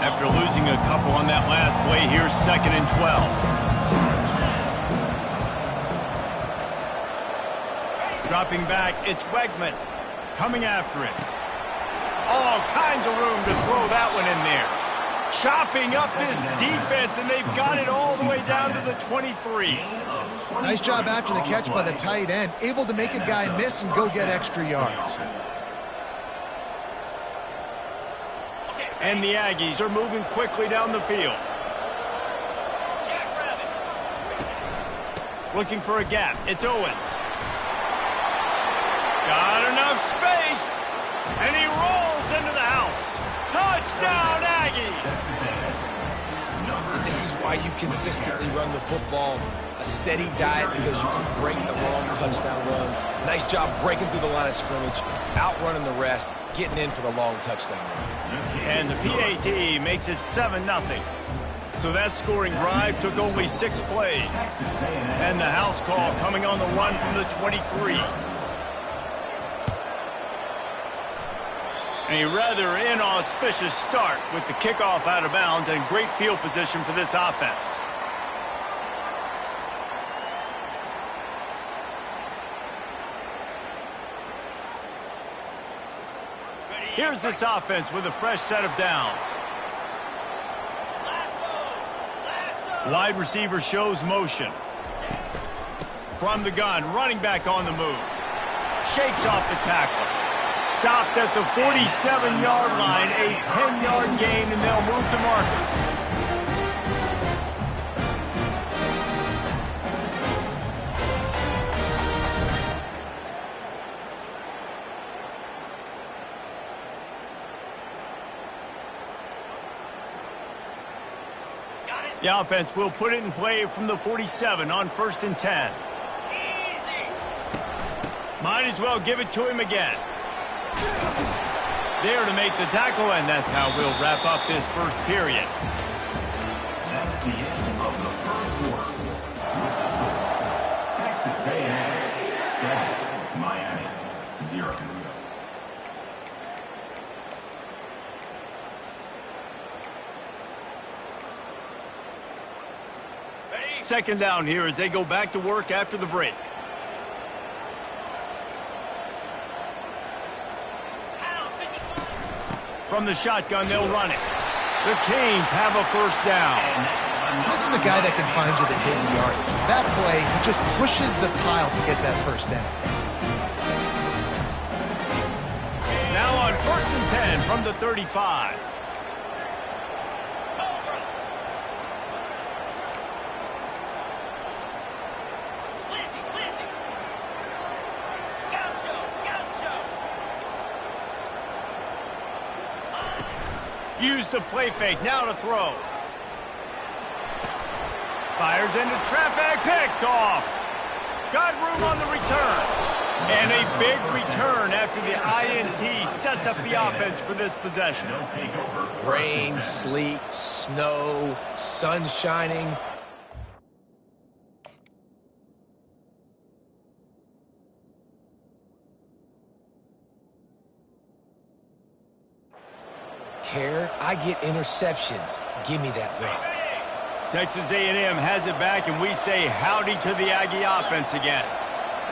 After losing a couple on that last play, here's 2nd and 12. Dropping back, it's Wegman coming after it. All kinds of room to throw that one in there. Chopping up this defense, and they've got it all the way down to the 23. Nice job after the catch by the tight end, able to make a guy miss and go get extra yards. And the Aggies are moving quickly down the field. Looking for a gap. It's Owens. Got enough space. And he rolls into the house. Touchdown, Aggies! This is why you consistently run the football. A steady diet because you can break the long touchdown runs. Nice job breaking through the line of scrimmage, outrunning the rest, getting in for the long touchdown run. And the PAT makes it 7-0. So that scoring drive took only 6 plays. And the house call coming on the run from the 23. A rather inauspicious start with the kickoff out of bounds and great field position for this offense. Here's this offense with a fresh set of downs. Wide receiver shows motion. From the gun, running back on the move. Shakes off the tackle. Stopped at the 47-yard line, a 10-yard gain, and they'll move to markers. The offense will put it in play from the 47 on 1st and 10. Might as well give it to him again. There to make the tackle, and that's how we'll wrap up this first period. That's the end of the first quarter. Texas A&M 7, Miami 0. Second down here as they go back to work after the break. From the shotgun, they'll run it. The Canes have a first down. This is a guy that can find you the hidden yardage. That play, he just pushes the pile to get that first down. Now on 1st and 10 from the 35. Use the play fake, now to throw. Fires into traffic, picked off. Got room on the return. And a big return after the INT sets up the offense for this possession. Rain, sleet, snow, sun shining. I get interceptions. Give me that rock. Texas A&M has it back, and we say howdy to the Aggie offense again.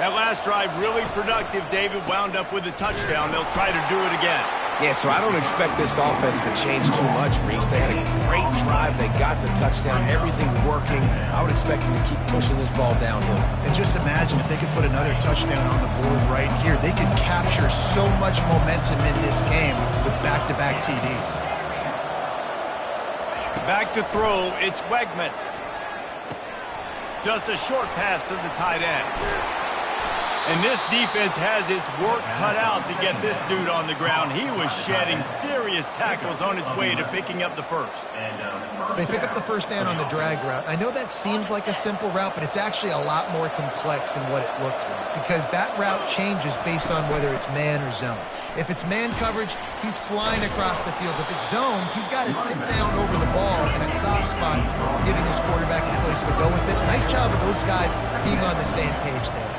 That last drive really productive. David wound up with a touchdown. They'll try to do it again. Yeah, so I don't expect this offense to change too much, Reese. They had a great drive. They got the touchdown. Everything working. I would expect them to keep pushing this ball downhill. And just imagine if they could put another touchdown on the board right here. They could capture so much momentum in this game with back-to-back TDs. Back to throw, it's Wegman. Just a short pass to the tight end. And this defense has its work cut out to get this dude on the ground. He was shedding serious tackles on his way to picking up the first. They pick up the first down on the drag route. I know that seems like a simple route, but it's actually a lot more complex than what it looks like, because that route changes based on whether it's man or zone. If it's man coverage, he's flying across the field. If it's zone, he's got to sit down over the ball in a soft spot, giving his quarterback a place to go with it. Nice job of those guys being on the same page there.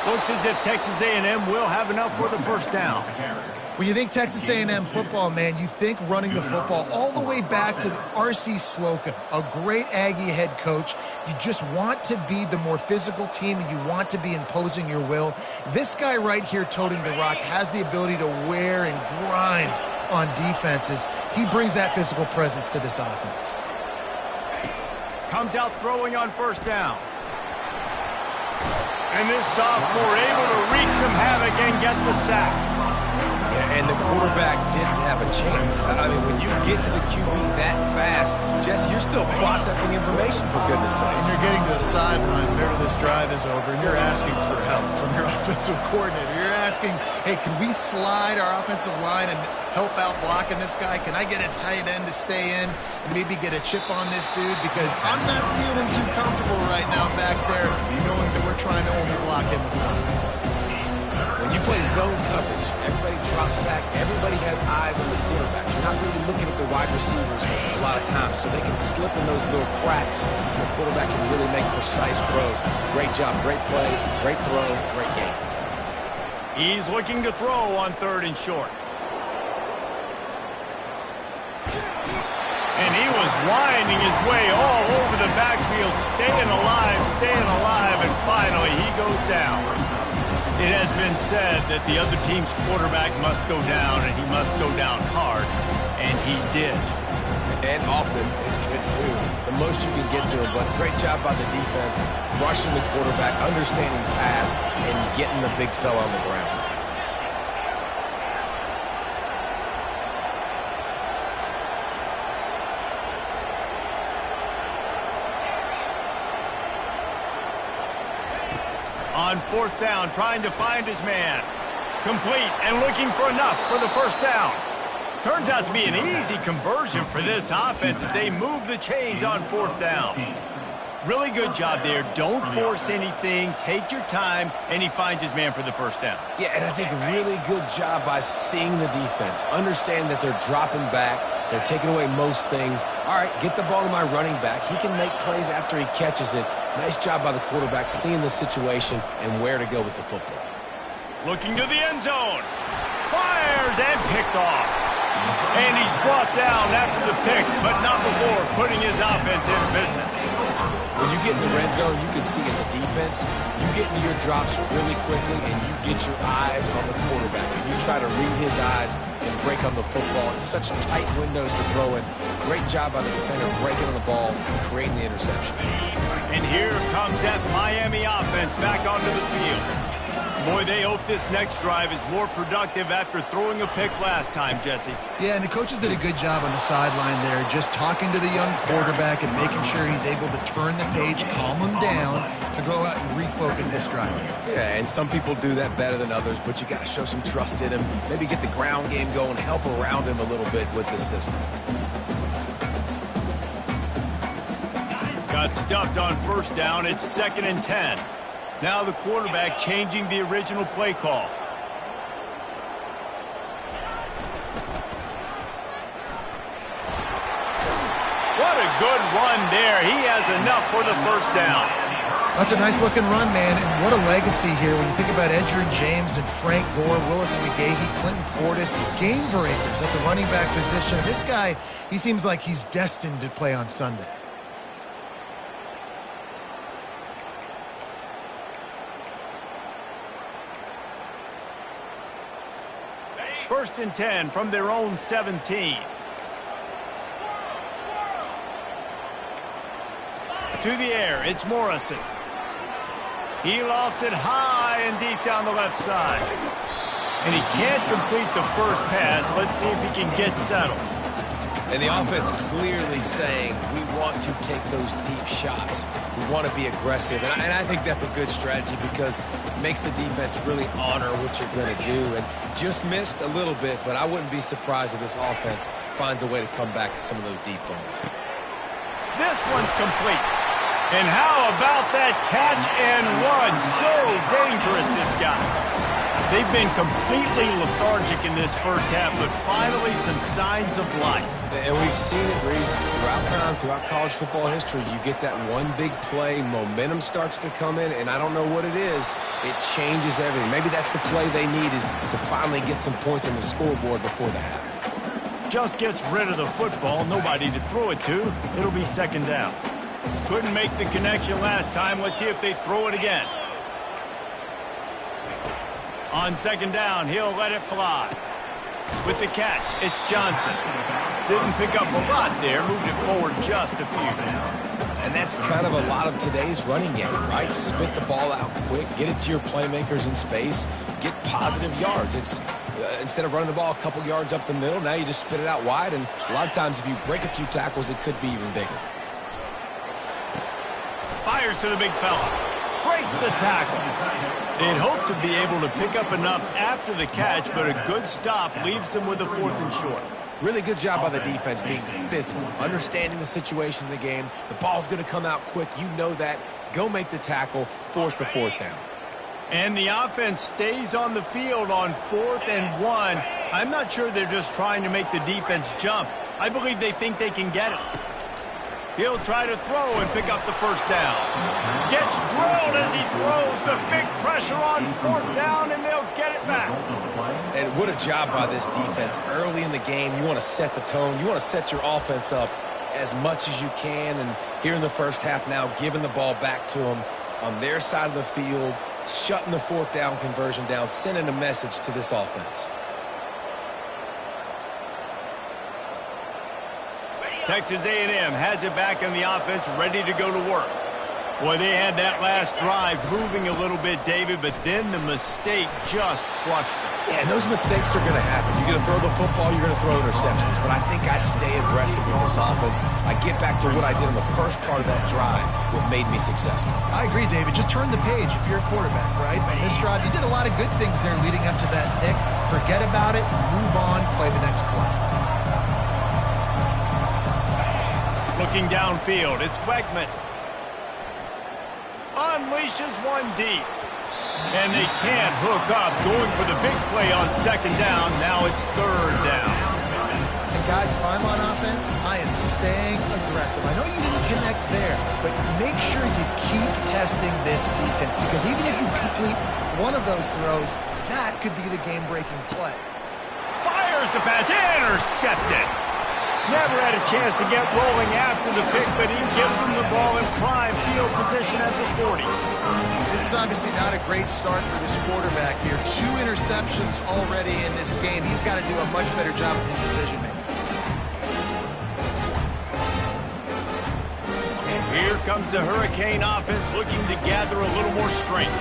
Looks as if Texas A&M will have enough for the first down. When you think Texas A&M football, man, you think running the football all the way back to R.C. Slocum, a great Aggie head coach. You just want to be the more physical team, and you want to be imposing your will. This guy right here toting the rock has the ability to wear and grind on defenses. He brings that physical presence to this offense. Comes out throwing on first down. And this sophomore able to wreak some havoc and get the sack. Yeah, and the quarterback didn't have a chance. I mean, when you get to the QB that fast, Jesse, you're still processing information, for goodness sakes. And you're getting to the sideline whenever this drive is over, and you're asking for help from your offensive coordinator. You're asking, hey, can we slide our offensive line and help out blocking this guy? Can I get a tight end to stay in and maybe get a chip on this dude? Because I'm not feeling too comfortable right now back there knowing that we're trying to only block him with one. When you play zone coverage, everybody drops back. Everybody has eyes on the quarterback. You're not really looking at the wide receivers a lot of times, so they can slip in those little cracks, and the quarterback can really make precise throws. Great job, great play, great throw, great game. He's looking to throw on 3rd and short. And he was winding his way all over the backfield, staying alive, and finally he goes down. It has been said that the other team's quarterback must go down, and he must go down hard, and he did. And often is good, too. The most you can get to him, but great job by the defense, rushing the quarterback, understanding pass, and getting the big fella on the ground. On 4th down, trying to find his man. Complete and looking for enough for the first down. Turns out to be an easy conversion for this offense as they move the chains on 4th down. Really good job there. Don't force anything. Take your time, and he finds his man for the first down. Yeah, and I think really good job by seeing the defense. Understand that they're dropping back. They're taking away most things. All right, get the ball to my running back. He can make plays after he catches it. Nice job by the quarterback seeing the situation and where to go with the football. Looking to the end zone. Fires and picked off. And he's brought down after the pick, but not before putting his offense in business. When you get in the red zone, you can see as a defense, you get into your drops really quickly and you get your eyes on the quarterback. And you try to read his eyes and break on the football. It's such tight windows to throw in. Great job by the defender breaking on the ball and creating the interception. And here comes that Miami offense back onto the field. Boy, they hope this next drive is more productive after throwing a pick last time, Jesse. Yeah, and the coaches did a good job on the sideline there, just talking to the young quarterback and making sure he's able to turn the page, calm him down, to go out and refocus this drive. Yeah, and some people do that better than others, but you got to show some trust in him, maybe get the ground game going, help around him a little bit with this system. Got stuffed on first down. It's 2nd and 10. Now the quarterback changing the original play call. What a good run there. He has enough for the first down. That's a nice-looking run, man, and what a legacy here when you think about Edgerrin James and Frank Gore, Willis McGahee, Clinton Portis, game breakers at the running back position. This guy, he seems like he's destined to play on Sunday. First and 10 from their own 17. To the air, it's Morrison. He lofts it high and deep down the left side. And he can't complete the first pass. Let's see if he can get settled. And the offense clearly saying, we want to take those deep shots. We want to be aggressive. And I think that's a good strategy because it makes the defense really honor what you're going to do. And just missed a little bit, but I wouldn't be surprised if this offense finds a way to come back to some of those deep balls. This one's complete. And how about that catch and run? So dangerous, this guy. They've been completely lethargic in this first half, but finally some signs of life. And we've seen it, Reese, throughout time, throughout college football history. You get that one big play, momentum starts to come in, and I don't know what it is. It changes everything. Maybe that's the play they needed to finally get some points on the scoreboard before the half. Just gets rid of the football, nobody to throw it to. It'll be second down. Couldn't make the connection last time. Let's see if they throw it again. On second down, he'll let it fly. With the catch, it's Johnson. Didn't pick up a lot there, moved it forward just a few. And that's kind of a lot of today's running game, right? Spit the ball out quick, get it to your playmakers in space, get positive yards. It's instead of running the ball a couple yards up the middle, now you just spit it out wide, and a lot of times if you break a few tackles, it could be even bigger. Fires to the big fella. Breaks the tackle. They'd hoped to be able to pick up enough after the catch, but a good stop leaves them with a 4th and short. Really good job by the defense being physical, understanding the situation in the game. The ball's going to come out quick. You know that. Go make the tackle, force the 4th down. And the offense stays on the field on 4th and 1. I'm not sure they're just trying to make the defense jump. I believe they think they can get it. He'll try to throw and pick up the first down. Gets drilled as he throws. The big pressure on 4th down, and they'll get it back. And what a job by this defense. Early in the game, you want to set the tone. You want to set your offense up as much as you can. And here in the first half now, giving the ball back to them on their side of the field, shutting the 4th down conversion down, sending a message to this offense. Texas A&M has it back on the offense, ready to go to work. Boy, they had that last drive moving a little bit, David, but then the mistake just crushed them. Yeah, and those mistakes are going to happen. You're going to throw the football, you're going to throw interceptions, but I think I stay aggressive with this offense. I get back to what I did in the first part of that drive, what made me successful. I agree, David. Just turn the page if you're a quarterback, right? On this drive, you did a lot of good things there leading up to that pick. Forget about it, move on, play the next play. Looking downfield, it's Wegman. Unleashes one deep. And they can't hook up. Going for the big play on second down. Now it's 3rd down. And guys, if I'm on offense, I am staying aggressive. I know you didn't connect there, but make sure you keep testing this defense, because even if you complete one of those throws, that could be the game-breaking play. Fires the pass. Intercepted. Never had a chance to get rolling after the pick, but he gives them the ball in prime field position at the 40. This is obviously not a great start for this quarterback here. 2 interceptions already in this game. He's got to do a much better job with his decision-making. And here comes the Hurricane offense looking to gather a little more strength.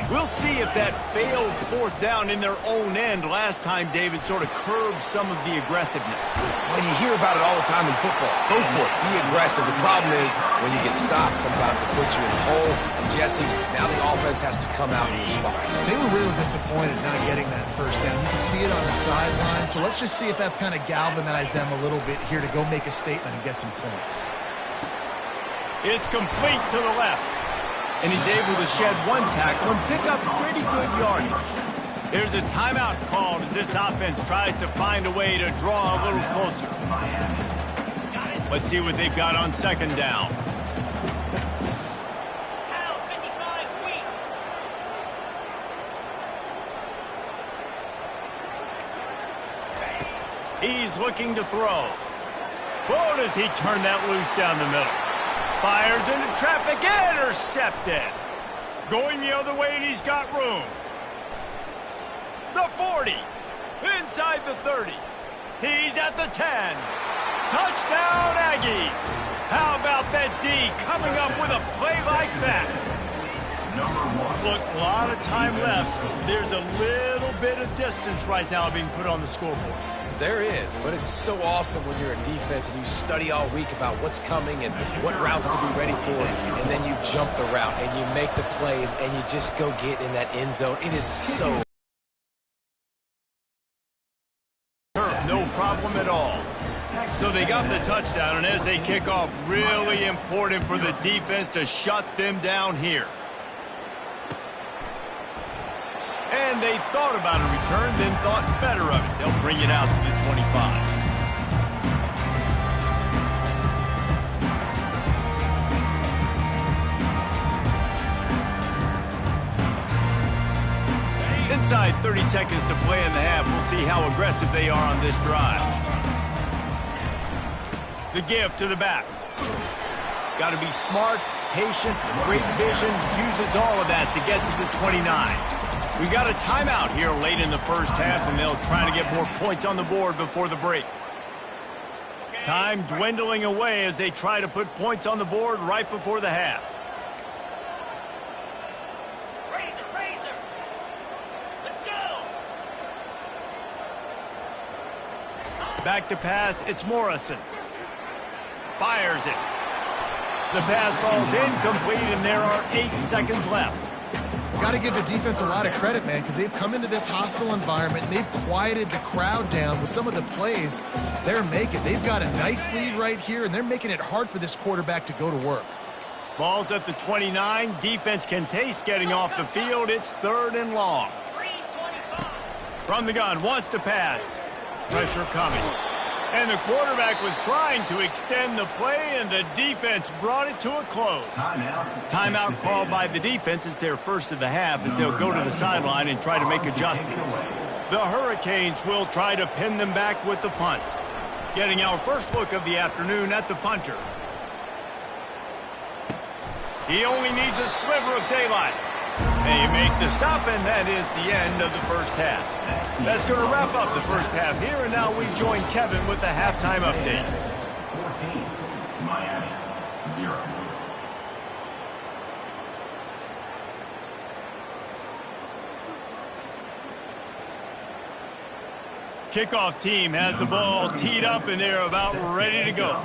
We'll see if that failed 4th down in their own end last time, David, sort of curbed some of the aggressiveness. When you hear about it all the time in football, go for it. Be aggressive. The problem is when you get stopped, sometimes it puts you in a hole. And Jesse, now the offense has to come out and respond. They were really disappointed not getting that first down. You can see it on the sideline. So let's just see if that's kind of galvanized them a little bit here to go make a statement and get some points. It's complete to the left. And he's able to shed one tackle and pick up pretty good yardage. There's a timeout called as this offense tries to find a way to draw a little closer. Let's see what they've got on second down. He's looking to throw. Boy, does he turn that loose down the middle. Fires into traffic, intercepted. Going the other way, and he's got room. The 40, inside the 30. He's at the 10. Touchdown, Aggies. How about that D coming up with a play like that? Look, a lot of time left. There's a little bit of distance right now being put on the scoreboard. There is, but it's so awesome when you're in defense and you study all week about what's coming and what routes to be ready for, and then you jump the route and you make the plays and you just go get in that end zone. It is so... No problem at all. So they got the touchdown, and as they kick off, really important for the defense to shut them down here. And they thought about a return, then thought better of it. They'll bring it out to the 25. Inside 30 seconds to play in the half. We'll see how aggressive they are on this drive. The give to the back. Got to be smart, patient, great vision. Uses all of that to get to the 29. We got a timeout here late in the first half, and they'll try to get more points on the board before the break. Time dwindling away as they try to put points on the board right before the half. Back to pass, it's Morrison. Fires it. The pass falls incomplete, and there are 8 seconds left. Got to give the defense a lot of credit, man, because they've come into this hostile environment, and they've quieted the crowd down with some of the plays they're making. They've got a nice lead right here, and they're making it hard for this quarterback to go to work. Ball's at the 29. Defense can taste getting off the field. It's 3rd and long. From the gun, wants to pass. Pressure coming. And the quarterback was trying to extend the play, and the defense brought it to a close. Timeout called by the defense. It's their first of the half as they'll go to the sideline and try to make adjustments. The Hurricanes will try to pin them back with the punt. Getting our first look of the afternoon at the punter. He only needs a sliver of daylight. They make the stop, and that is the end of the first half. That's going to wrap up the first half here, and now we join Kevin with the halftime update. 14, Miami, 0. Kickoff team has the ball teed up, and they're about ready to go.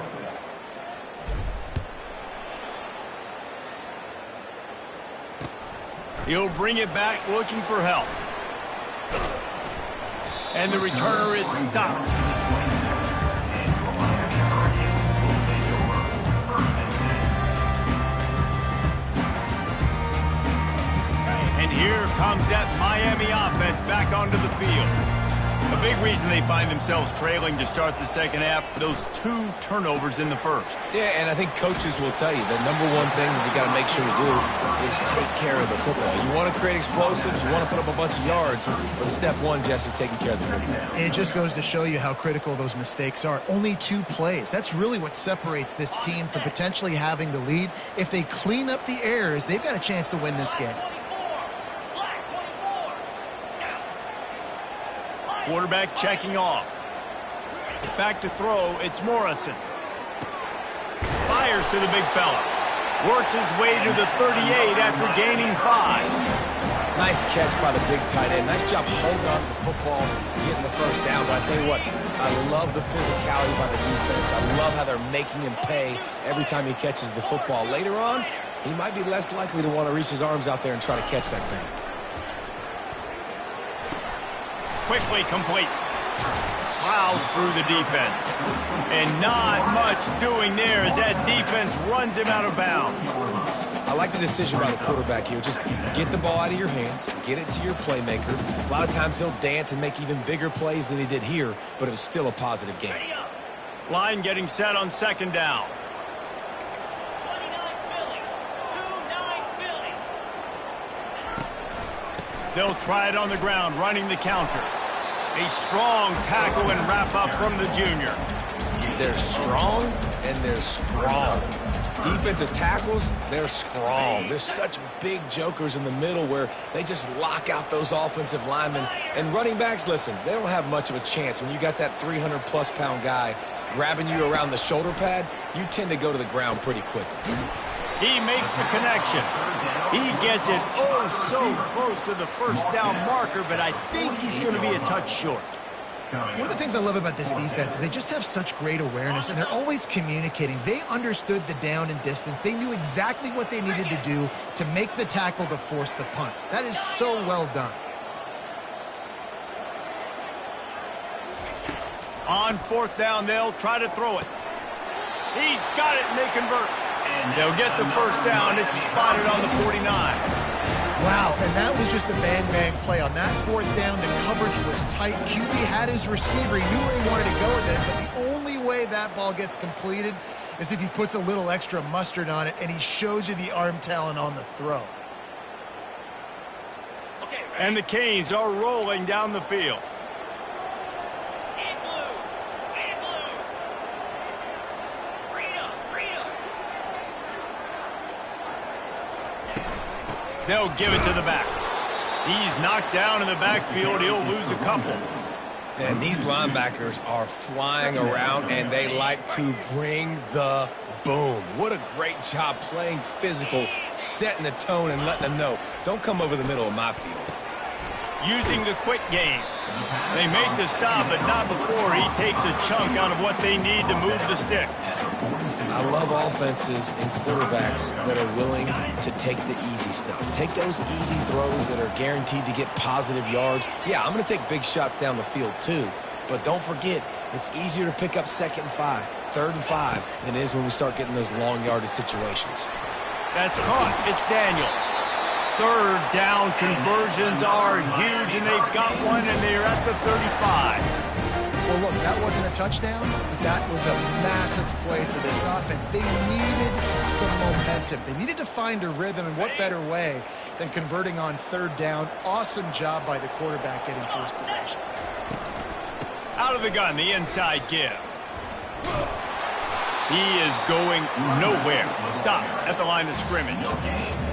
He'll bring it back looking for help. And the returner is stopped. And here comes that Miami offense back onto the field. A big reason they find themselves trailing to start the second half, those 2 turnovers in the first. Yeah, and I think coaches will tell you the number one thing that you got to make sure to do is take care of the football. You want to create explosives, you want to put up a bunch of yards, but step one, Jesse, taking care of the football. It just goes to show you how critical those mistakes are. Only 2 plays. That's really what separates this team from potentially having the lead. If they clean up the errors, they've got a chance to win this game. Quarterback checking off. Back to throw, it's Morrison. Fires to the big fella. Works his way to the 38 after gaining 5. Nice catch by the big tight end. Nice job holding on to the football, getting the first down. But I tell you what, I love the physicality by the defense. I love how they're making him pay every time he catches the football. Later on, he might be less likely to want to reach his arms out there and try to catch that thing. Quickly complete. Plows through the defense. And not much doing there as that defense runs him out of bounds. I like the decision by the quarterback here. Just get the ball out of your hands, get it to your playmaker. A lot of times he'll dance and make even bigger plays than he did here, but it was still a positive game. Line getting set on second down. They'll try it on the ground, running the counter. A strong tackle and wrap up from the junior. They're strong and they're strong. Defensive tackles, they're strong. There's such big jokers in the middle where they just lock out those offensive linemen. And running backs, listen, they don't have much of a chance. When you got that 300-plus pound guy grabbing you around the shoulder pad, you tend to go to the ground pretty quickly. He makes the connection. He gets it so close to the first down marker, but I think he's going to be a touch short. One of the things I love about this defense is they just have such great awareness, and they're always communicating. They understood the down and distance. They knew exactly what they needed to do to make the tackle to force the punt. That is so well done. On 4th down, they'll try to throw it. He's got it, and they convert. They'll get the first down. It's spotted on the 49. Wow, and that was just a bang-bang play. On that fourth down, the coverage was tight. QB had his receiver. He knew where he wanted to go with it, but the only way that ball gets completed is if he puts a little extra mustard on it, and he shows you the arm talent on the throw. And the Canes are rolling down the field. They'll give it to the back. He's knocked down in the backfield. He'll lose a couple. And these linebackers are flying around, and they like to bring the boom. What a great job playing physical, setting the tone and letting them know, don't come over the middle of my field. Using the quick game. They make the stop, but not before he takes a chunk out of what they need to move the sticks. I love offenses and quarterbacks that are willing to take the easy stuff. Take those easy throws that are guaranteed to get positive yards. Yeah, I'm going to take big shots down the field too, but don't forget, it's easier to pick up 2nd and 5, 3rd and 5 than it is when we start getting those long yardage situations. That's caught. It's Daniels. 3rd down conversions are huge, and they've got one, and they're at the 35. Well, look, that wasn't a touchdown, but that was a massive play for this offense. They needed some momentum. They needed to find a rhythm, and what better way than converting on 3rd down. Awesome job by the quarterback getting through his progression. Out of the gun, the inside give. He is going nowhere. Stop at the line of scrimmage.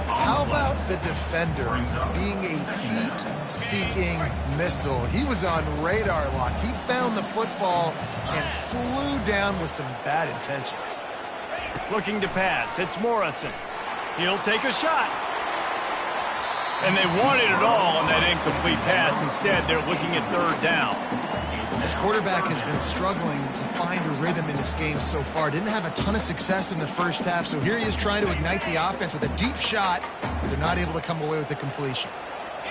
How about the defender being a heat-seeking missile? He was on radar lock. He found the football and flew down with some bad intentions. Looking to pass. It's Morrison. He'll take a shot. And they wanted it all on that incomplete pass. Instead, they're looking at 3rd down. This quarterback has been struggling to find a rhythm in this game so far. Didn't have a ton of success in the first half, so here he is trying to ignite the offense with a deep shot. They're not able to come away with the completion.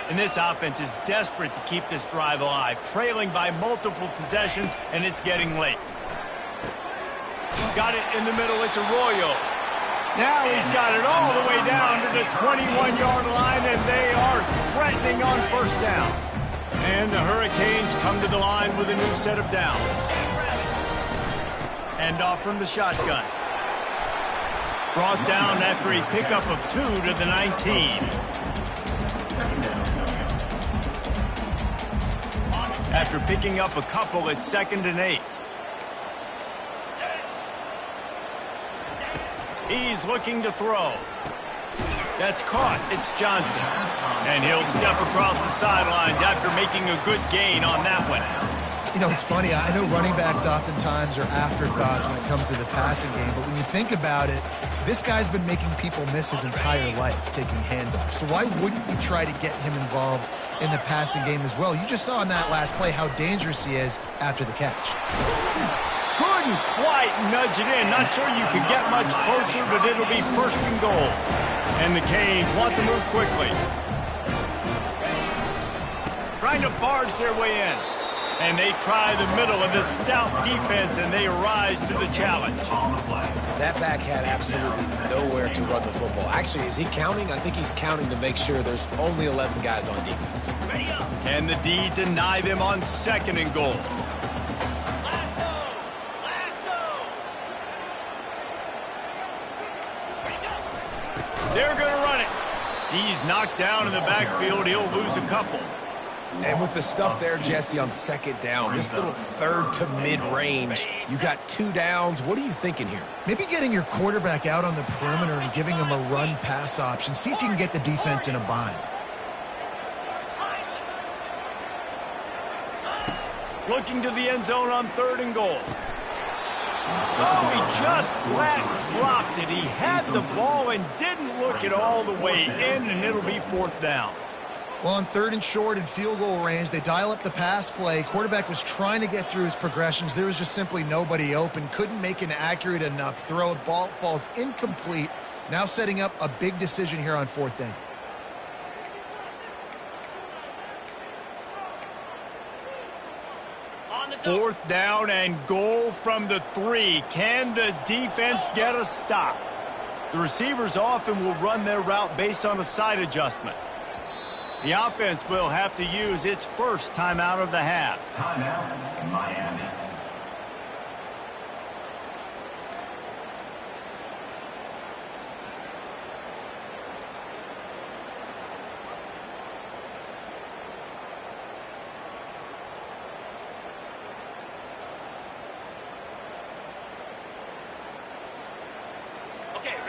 And this offense is desperate to keep this drive alive, trailing by multiple possessions, and it's getting late. Got it in the middle. It's Arroyo. Now he's got it all the way down to the 21-yard line, and they are threatening on 1st down. And the Hurricanes come to the line with a new set of downs. And off from the shotgun. Brought down after a pickup of 2 to the 19. After picking up a couple, it's 2nd and 8. He's looking to throw. That's caught. It's Johnson. And he'll step across the sidelines after making a good gain on that one. You know, it's funny. I know running backs oftentimes are afterthoughts when it comes to the passing game, but when you think about it, this guy's been making people miss his entire life taking handoffs. So why wouldn't you try to get him involved in the passing game as well? You just saw in that last play how dangerous he is after the catch. Couldn't quite nudge it in. Not sure you could get much closer, but it'll be 1st and goal. And the Canes want to move quickly. Trying to barge their way in. And they try the middle of this stout defense, and they rise to the challenge. That back had absolutely nowhere to run the football. Actually, is he counting? I think he's counting to make sure there's only 11 guys on defense. And the D deny them on 2nd and goal. They're going to run it. He's knocked down in the backfield. He'll lose a couple. And with the stuff there, Jesse, on 2nd down, this little 3rd to mid-range, you got 2 downs. What are you thinking here? Maybe getting your quarterback out on the perimeter and giving him a run-pass option. See if you can get the defense in a bind. Looking to the end zone on 3rd and goal. Oh, he just flat dropped it. He had the ball and didn't look it all the way in, and it'll be 4th down. Well, on 3rd and short and field goal range, they dial up the pass play. Quarterback was trying to get through his progressions. There was just simply nobody open. Couldn't make an accurate enough throw. Ball falls incomplete. Now setting up a big decision here on 4th down. Fourth down and goal from the 3. Can the defense get a stop? The receivers often will run their route based on a side adjustment. The offense will have to use its first timeout of the half. Timeout, Miami.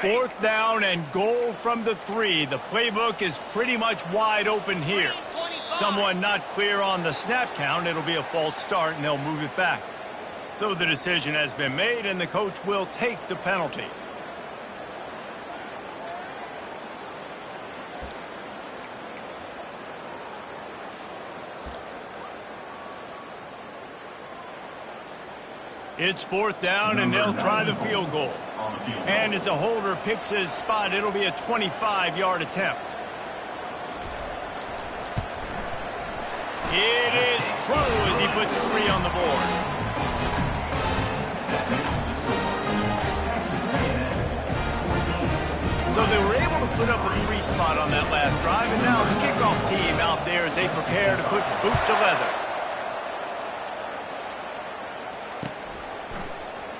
Fourth down and goal from the 3. The playbook is pretty much wide open here. Someone not clear on the snap count. It'll be a false start, and they'll move it back. So the decision has been made, and the coach will take the penalty. It's fourth down, and they'll try the field goal. And as a holder picks his spot, it'll be a 25-yard attempt. It is true as he puts 3 on the board. So they were able to put up a 3 spot on that last drive, and now the kickoff team out there as they prepare to put boot to leather.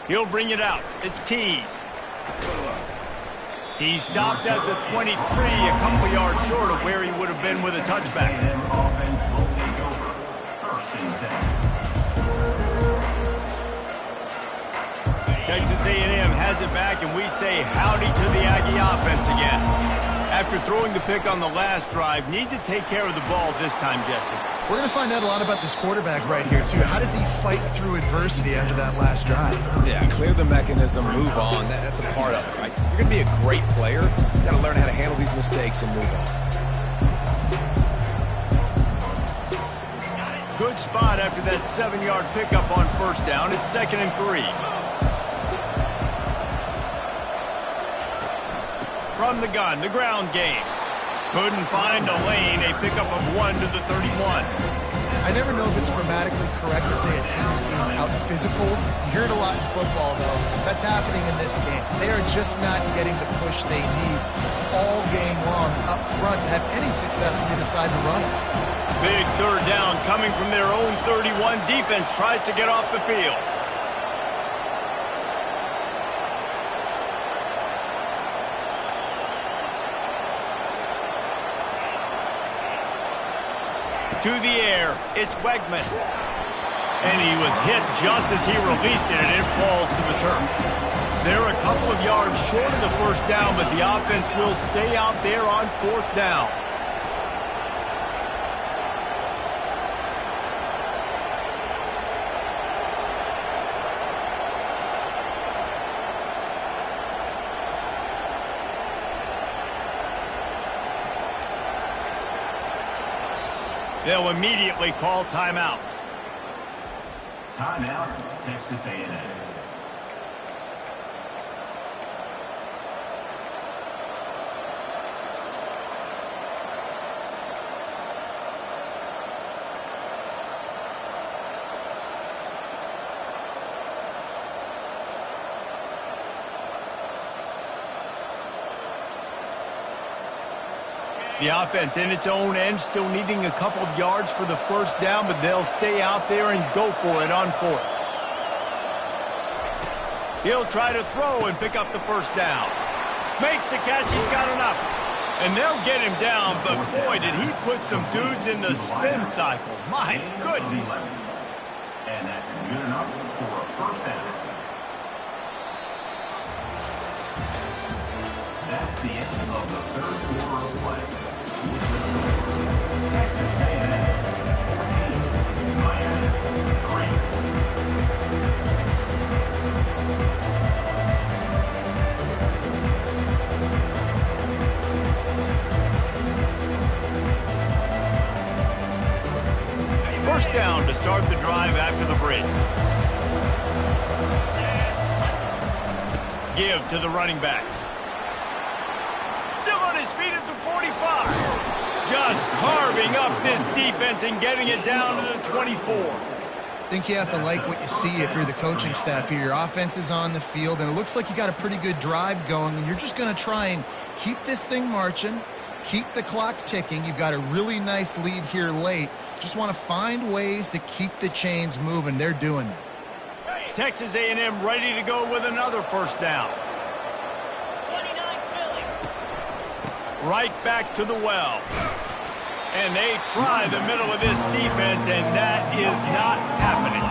He'll bring it out. It's Keys. He stopped at the 23, a couple yards short of where he would have been with a touchback. Offense will take over. First and 10. Texas A&M has it back, and we say howdy to the Aggie offense again. After throwing the pick on the last drive, need to take care of the ball this time, Jesse. We're going to find out a lot about this quarterback right here, too. How does he fight through adversity after that last drive? Yeah, clear the mechanism, move on. That's a part of it, right? If you're going to be a great player, you got to learn how to handle these mistakes and move on. Good spot after that 7-yard pickup on first down. It's 2nd and 3. From the gun, the ground game. Couldn't find a lane, a pickup of 1 to the 31. I never know if it's grammatically correct to say a team's being out-physical. You hear it a lot in football, though. That's happening in this game. They are just not getting the push they need all game long up front to have any success when they decide to run it. Big third down coming from their own 31. Defense tries to get off the field. To the air, it's Wegman. And he was hit just as he released it, and it falls to the turf. They're a couple of yards short of the first down, but the offense will stay out there on fourth down. They'll immediately call timeout. Timeout, Texas A&M. The offense in its own end, still needing a couple of yards for the first down, but they'll stay out there and go for it on fourth. He'll try to throw and pick up the first down. Makes the catch, he's got enough. And they'll get him down, but boy, did he put some dudes in the spin cycle. My goodness. And that's good enough for a first down. That's the end of the third quarter of play. Texas A&M 14, Miami 3. First down to start the drive after the break. Give to the running back. Still on his feet at the 45. Just carving up this defense and getting it down to the 24. I think you have to like what you see if you're the coaching staff here. Your offense is on the field, and it looks like you got a pretty good drive going, and you're just going to try and keep this thing marching, keep the clock ticking. You've got a really nice lead here late. Just want to find ways to keep the chains moving. They're doing that. Texas A&M ready to go with another first down. Right back to the well. And they try the middle of this defense, and that is not happening.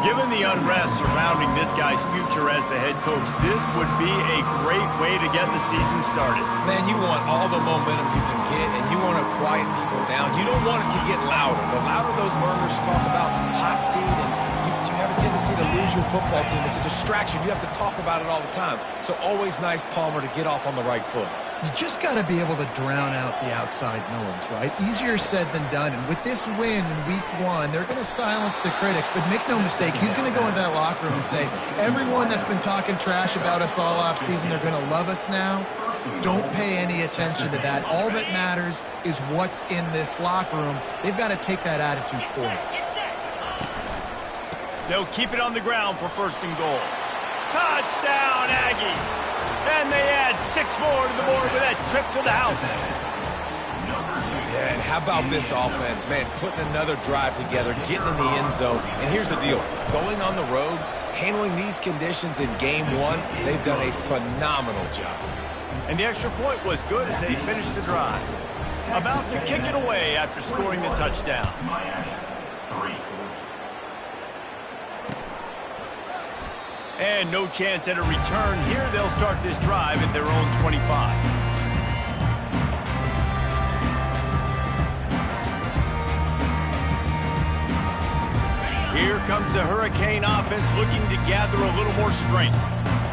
Given the unrest surrounding this guy's future as the head coach, this would be a great way to get the season started. Man, you want all the momentum you can get, and you want to quiet people down. You don't want it to get louder. The louder those murmurs talk about hot seat, and you have a tendency to lose your football team. It's a distraction. You have to talk about it all the time. So always nice, Palmer, to get off on the right foot. You just got to be able to drown out the outside noise, right? Easier said than done. And with this win in week 1, they're going to silence the critics. But make no mistake, he's going to go into that locker room and say, everyone that's been talking trash about us all offseason, they're going to love us now. Don't pay any attention to that. All that matters is what's in this locker room. They've got to take that attitude forward. They'll keep it on the ground for first and goal. Touchdown, Aggies! And they add 6 more to the board with that trip to the house. Yeah, and how about this offense, man? Putting another drive together, getting in the end zone. And here's the deal. Going on the road, handling these conditions in game 1, they've done a phenomenal job. And the extra point was good as they finished the drive. About to kick it away after scoring the touchdown. Miami, 3. And no chance at a return here. They'll start this drive at their own 25. Here comes the Hurricane offense looking to gather a little more strength.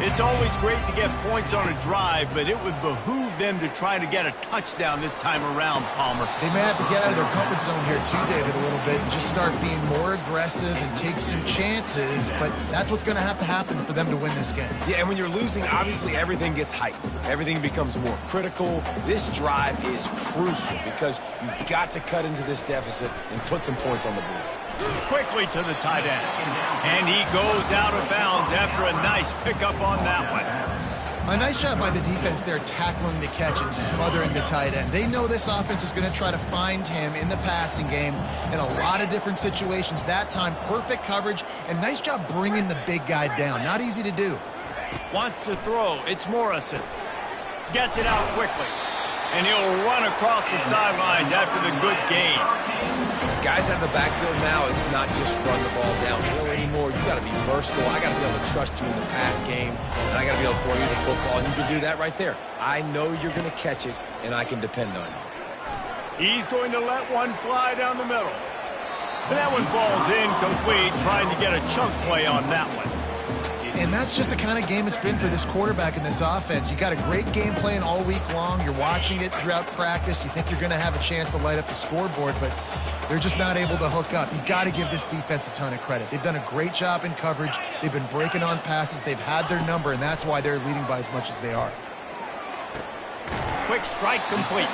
It's always great to get points on a drive, but it would behoove them to try to get a touchdown this time around, Palmer. They may have to get out of their comfort zone here too, David, a little bit and just start being more aggressive and take some chances, but that's what's going to have to happen for them to win this game. Yeah, and when you're losing, obviously everything gets heightened. Everything becomes more critical. This drive is crucial because you've got to cut into this deficit and put some points on the board. Quickly to the tight end. And he goes out of bounds after a nice pickup on that one. A nice job by the defense there tackling the catch and smothering the tight end. They know this offense is going to try to find him in the passing game in a lot of different situations. That time, perfect coverage and nice job bringing the big guy down. Not easy to do. Wants to throw. It's Morrison. Gets it out quickly. And he'll run across the sidelines after the good gain. Guys out of the backfield now, it's not just run the ball downhill anymore. You got to be versatile. I got to be able to trust you in the pass game, and I got to be able to throw you the football, and you can do that right there. I know you're going to catch it, and I can depend on you. He's going to let one fly down the middle. And that one falls incomplete, trying to get a chunk play on that one. And that's just the kind of game it's been for this quarterback in this offense. You got a great game plan all week long. You're watching it throughout practice. You think you're going to have a chance to light up the scoreboard, but they're just not able to hook up. You've got to give this defense a ton of credit. They've done a great job in coverage. They've been breaking on passes. They've had their number, and that's why they're leading by as much as they are. Quick strike complete.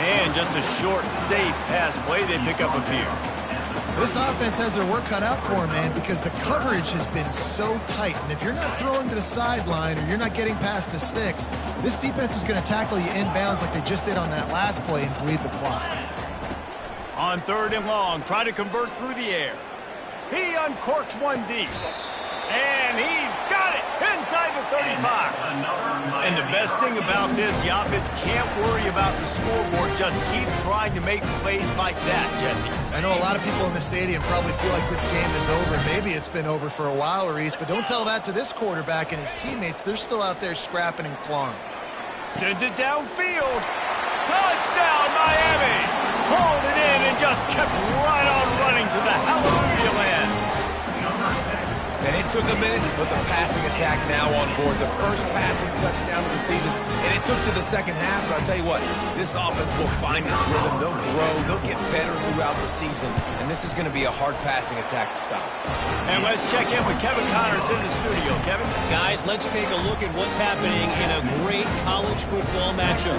And just a short, safe pass play. They pick up a few. This offense has their work cut out for them, man, because the coverage has been so tight. And if you're not throwing to the sideline or you're not getting past the sticks, this defense is going to tackle you inbounds like they just did on that last play and bleed the clock. On 3rd and long, try to convert through the air. He uncorks one deep. And he's got it inside the 35. And the best thing about this, the offense can't worry about the scoreboard. Just keep trying to make plays like that, Jesse. I know a lot of people in the stadium probably feel like this game is over. Maybe it's been over for a while, Reese, but don't tell that to this quarterback and his teammates. They're still out there scrapping and clawing. Sends it downfield. Touchdown, Miami. Pulled it in and just kept right on running to the hallelujah land. And it took a minute, but the passing attack now on board. The first passing touchdown of the season, and it took to the second half. But I'll tell you what, this offense will find its rhythm. They'll grow. They'll get better throughout the season. And this is going to be a hard passing attack to stop. And let's check in with Kevin Connors in the studio. Kevin? Guys, let's take a look at what's happening in a great college football matchup.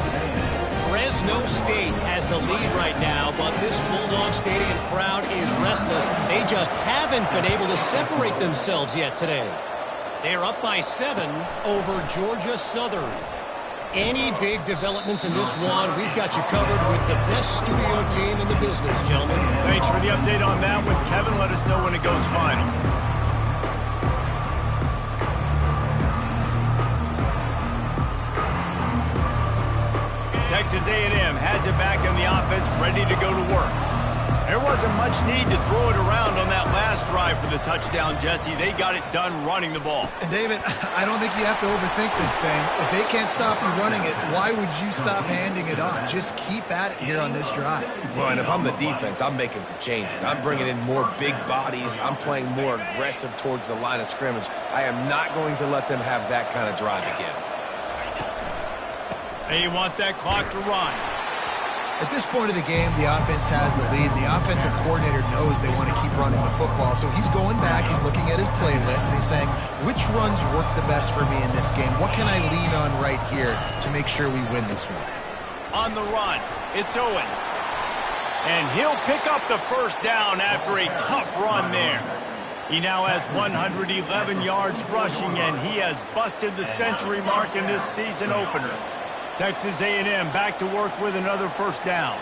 Fresno State has the lead right now, but this Bulldog Stadium crowd is restless. They just haven't been able to separate themselves yet today. They're up by 7 over Georgia Southern. Any big developments in this one, we've got you covered with the best studio team in the business, gentlemen. Thanks for the update on that one, Kevin. Let us know when it goes final. Texas A&M has it back in the offense, ready to go to work. There wasn't much need to throw it around on that last drive for the touchdown, Jesse. They got it done running the ball. And David, I don't think you have to overthink this thing. If they can't stop you running it, why would you stop handing it on? Just keep at it here on this drive. Well, and if I'm the defense, I'm making some changes. I'm bringing in more big bodies. I'm playing more aggressive towards the line of scrimmage. I am not going to let them have that kind of drive again. They want that clock to run. At this point of the game, the offense has the lead. The offensive coordinator knows they want to keep running the football. So he's going back, he's looking at his playlist, and he's saying, which runs work the best for me in this game? What can I lean on right here to make sure we win this one? On the run, it's Owens. And he'll pick up the first down after a tough run there. He now has 111 yards rushing, and he has busted the century mark in this season opener. Texas A&M back to work with another first down.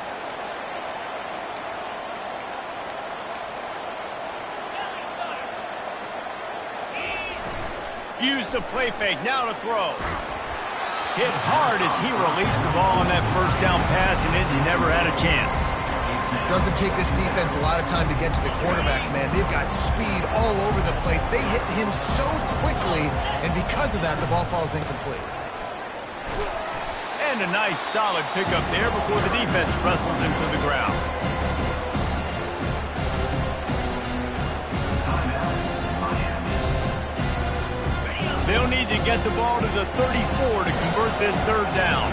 Use the play fake, now to throw. Hit hard as he released the ball on that first down pass, and it never had a chance. Doesn't take this defense a lot of time to get to the quarterback, man. They've got speed all over the place. They hit him so quickly, and because of that, the ball falls incomplete. And a nice solid pickup there before the defense wrestles him to the ground. They'll need to get the ball to the 34 to convert this third down.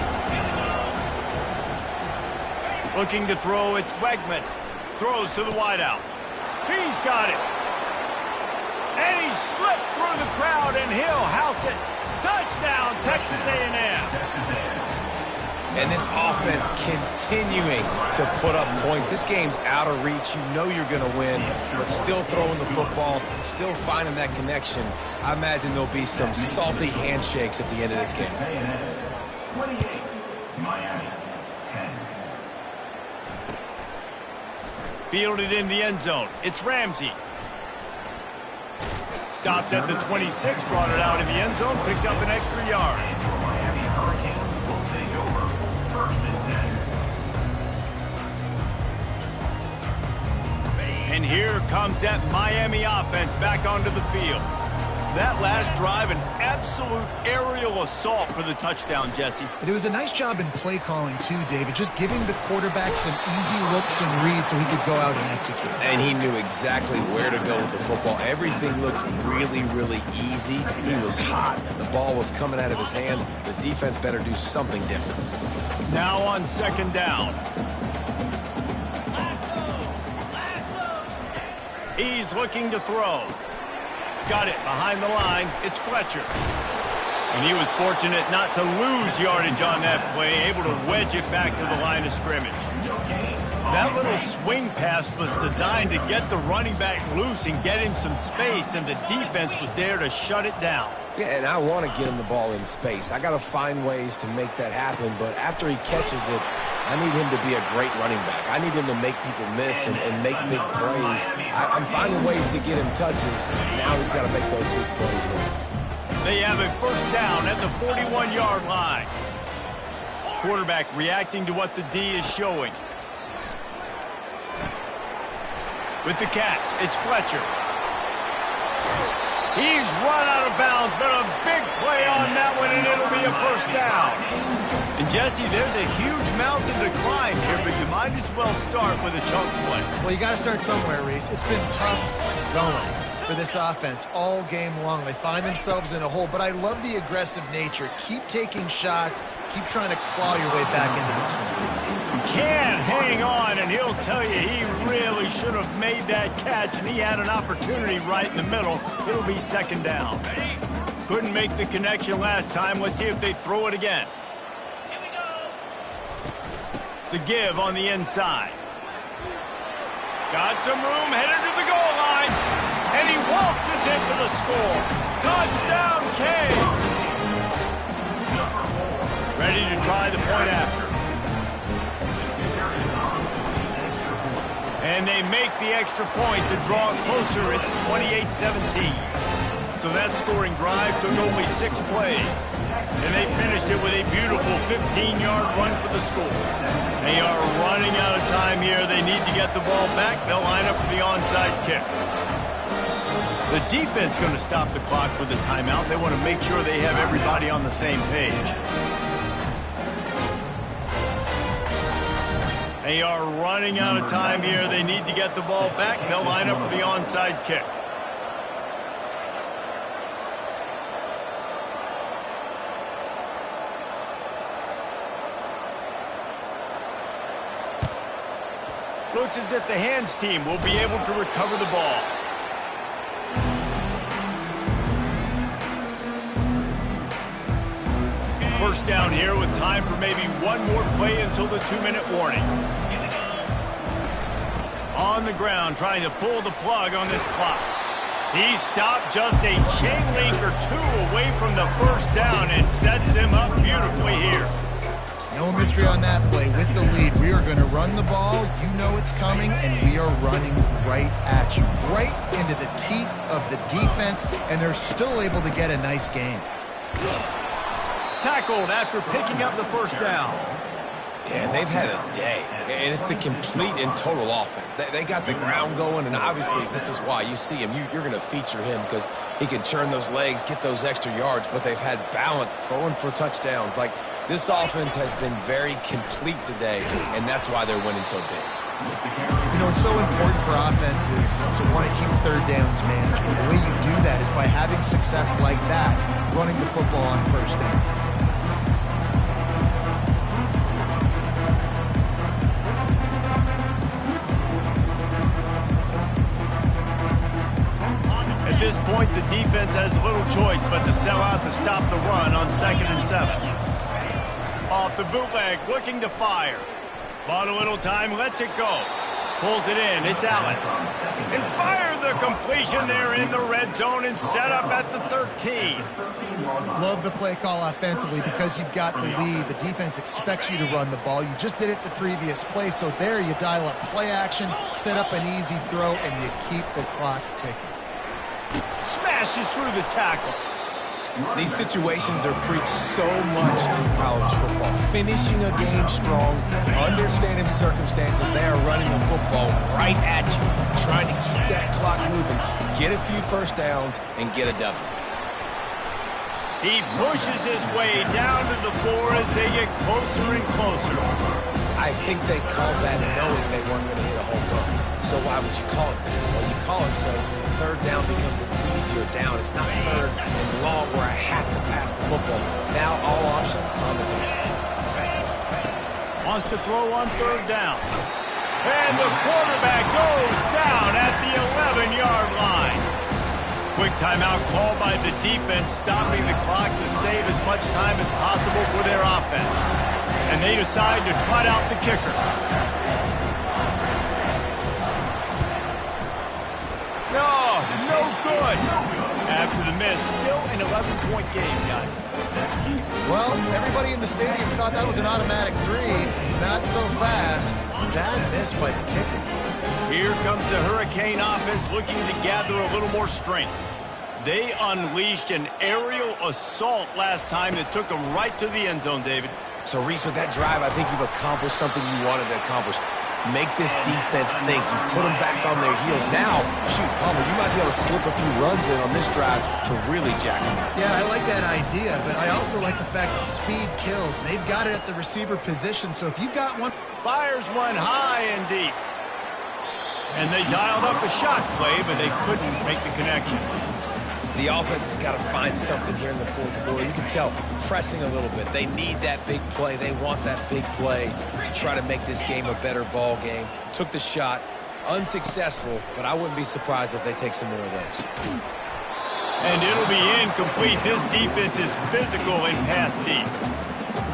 Looking to throw, it's Wegman. Throws to the wideout. He's got it. And he slipped through the crowd, and he'll house it. Touchdown, Texas A&M. And this offense continuing to put up points. This game's out of reach. You know you're going to win, but still throwing the football, still finding that connection. I imagine there'll be some salty handshakes at the end of this game. 28, Miami, 10. Fielded in the end zone. It's Ramsey. Stopped at the 26, brought it out in the end zone, picked up an extra yard. Miami Hurricanes will take over first and 10. And here comes that Miami offense back onto the field. That last drive, an absolute aerial assault for the touchdown, Jesse. And it was a nice job in play calling, too, David. Just giving the quarterback some easy looks and reads so he could go out and execute. And he knew exactly where to go with the football. Everything looked really, really easy. He was hot. The ball was coming out of his hands. The defense better do something different. Now on second down. He's looking to throw. Got it behind the line. It's Fletcher. And he was fortunate not to lose yardage on that play, able to wedge it back to the line of scrimmage. That little swing pass was designed to get the running back loose and get him some space, and the defense was there to shut it down. Yeah, and I want to get him the ball in space. I got to find ways to make that happen, but after he catches it, I need him to be a great running back. I need him to make people miss and make big plays. I'm finding ways to get him touches. Now he's got to make those big plays for him. They have a first down at the 41-yard line. Quarterback reacting to what the D is showing. With the catch, it's Fletcher. He's run out of bounds, but a big play on that one, and it'll be a first down. And, Jesse, there's a huge mountain to climb here, but you might as well start with a chunk play. Well, you got to start somewhere, Reese. It's been tough going for this offense all game long. They find themselves in a hole, but I love the aggressive nature. Keep taking shots. Keep trying to claw your way back into this one. Can't hang on, and he'll tell you he really should have made that catch, and he had an opportunity right in the middle. It'll be second down. Couldn't make the connection last time. Let's see if they throw it again. Here we go. The give on the inside. Got some room, headed to the goal line, and he waltzes into the score. Touchdown, K. Ready to try the point after. And they make the extra point to draw it closer. It's 28-17. So that scoring drive took only 6 plays. And they finished it with a beautiful 15-yard run for the score. They are running out of time here. They need to get the ball back. They'll line up for the onside kick. The defense going to stop the clock with a timeout. They want to make sure they have everybody on the same page. They are running out of time here. They need to get the ball back. They'll line up for the onside kick. Looks as if the hands team will be able to recover the ball. First down here with time for maybe one more play until the 2-minute warning. On the ground, trying to pull the plug on this clock. He stopped just a chain link or 2 away from the first down and sets them up beautifully here. No mystery on that play. With the lead, we are going to run the ball. You know it's coming, and we are running right at you. Right into the teeth of the defense, and they're still able to get a nice game. Tackled after picking up the first down. Yeah, they've had a day, and it's the complete and total offense. They got the ground going, and obviously this is why you see him. You're going to feature him because he can churn those legs, get those extra yards, but they've had balance, throwing for touchdowns. Like, this offense has been very complete today, and that's why they're winning so big. You know, it's so important for offenses to want to keep third downs managed, but the way you do that is by having success like that, running the football on first down. At this point, the defense has little choice but to sell out to stop the run on 2nd and 7. Off the bootleg, looking to fire. Bought a little time, lets it go. Pulls it in, it's Allen. And fire the completion there in the red zone and set up at the 13. Love the play call offensively because you've got the lead. The defense expects you to run the ball. You just did it the previous play, so there you dial up play action, set up an easy throw, and you keep the clock ticking. Smashes through the tackle. These situations are preached so much in college football. Finishing a game strong, understanding circumstances, they are running the football right at you, trying to keep that clock moving, get a few first downs, and get a W. He pushes his way down to the 4 as they get closer and closer. I think they called that knowing they weren't going to hit a home run. So why would you call it that? Well, you call it so third down becomes an easier down. It's not third and long where I have to pass the football. Now all options on the table. Wants to throw on 3rd down. And the quarterback goes down at the 11-yard line. Quick timeout called by the defense, stopping the clock to save as much time as possible for their offense. And they decide to trot out the kicker. No good. After the miss, still an 11-point game, guys. Well, everybody in the stadium thought that was an automatic 3. Not so fast. Bad miss by the kicker. Here comes the Hurricane offense looking to gather a little more strength. They unleashed an aerial assault last time that took them right to the end zone, David. So, Reese, with that drive, I think you've accomplished something you wanted to accomplish. Make this defense think. You put them back on their heels. Now, shoot, Palmer, you might be able to slip a few runs in on this drive to really jack them up. Yeah, I like that idea, but I also like the fact that speed kills. And they've got it at the receiver position, so if you've got one... Fires one high and deep. And they dialed up a shot play, but they couldn't make the connection. The offense has got to find something here in the fourth quarter. You can tell pressing a little bit. They need that big play. They want that big play to try to make this game a better ball game. Took the shot. Unsuccessful, but I wouldn't be surprised if they take some more of those. And it'll be incomplete. This defense is physical and pass deep.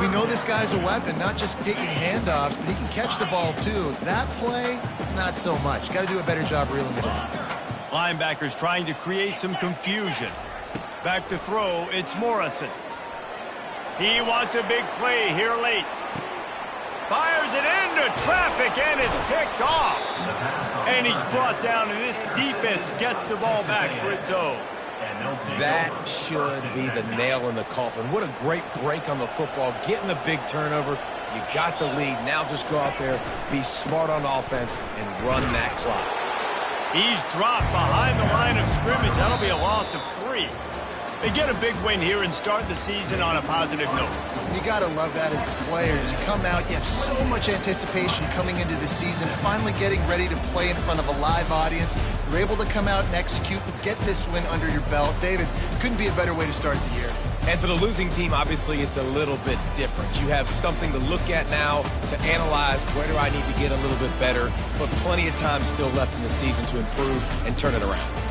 We know this guy's a weapon, not just taking handoffs, but he can catch the ball too. That play, not so much. Got to do a better job reeling it in. Linebackers trying to create some confusion. Back to throw, it's Morrison. He wants a big play here late. Fires it into traffic, and it's picked off. And he's brought down, and this defense gets the ball back for its own. That should be the nail in the coffin. What a great break on the football, getting the big turnover. You got the lead. Now just go out there, be smart on offense, and run that clock. He's dropped behind the line of scrimmage. That'll be a loss of 3. They get a big win here and start the season on a positive note. You got to love that as the players. You come out, you have so much anticipation coming into the season, finally getting ready to play in front of a live audience. You're able to come out and execute and get this win under your belt. David, couldn't be a better way to start the year. And for the losing team, obviously, it's a little bit different. You have something to look at now to analyze where do I need to get a little bit better, but plenty of time still left in the season to improve and turn it around.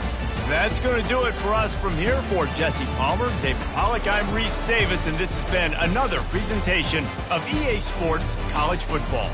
That's going to do it for us from here. For Jesse Palmer, David Pollack, I'm Reese Davis, and this has been another presentation of EA Sports College Football.